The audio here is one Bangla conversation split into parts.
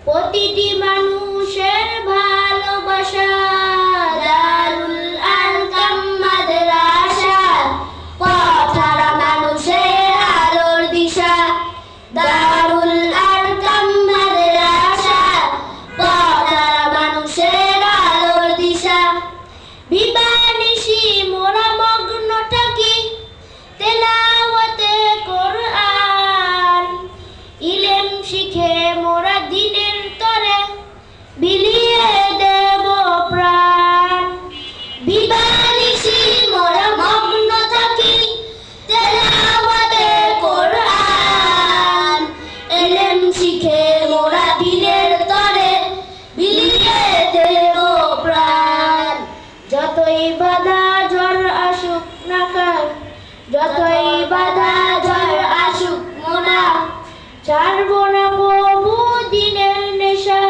প্রতিটি মানুষের ভালোবাসা। দারুল আরকাম মাদ্রাসা, পথ হারা মানুষের আলোর দিশা। দারুল আরকাম মাদ্রাসা, পথ হারা মানুষের আলোর দিশা। বিবানিশি মোরা মগ্ন থাকি তেলাওয়াতে কোরআন, ইলম শিখে মোরা দিনের তরে বিলিয়ে দেব প্রাণ। বিবানিশি মোরা মগ্ন থাকি তেলাওয়াতে কোরআন, ইলম শিখে মোরা দিনের তরে বিলিয়ে দেব প্রাণ। যতই বাধা ঝড় আসুক না কেন, যতই বাধা ঝড় আসুক মোরা ছাড়ব না প্রভু দিনের নেশা।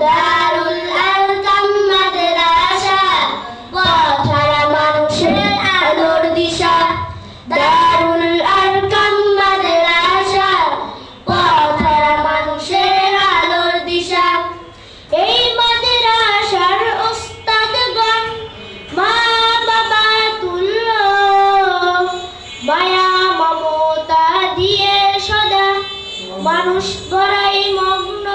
দারুল আরকাম মাদ্রাসা, পথ হারা মানুষের আলোর দিশা। দারুল আরকাম মাদ্রাসা, পথ হারা মানুষের আলোর দিশা। এই মাদ্রাসার ওস্তাদগণ মা বাবা তুল্য, মায়া মমতা দিয়ে সদা মানুষ গড়াই মগ্ন।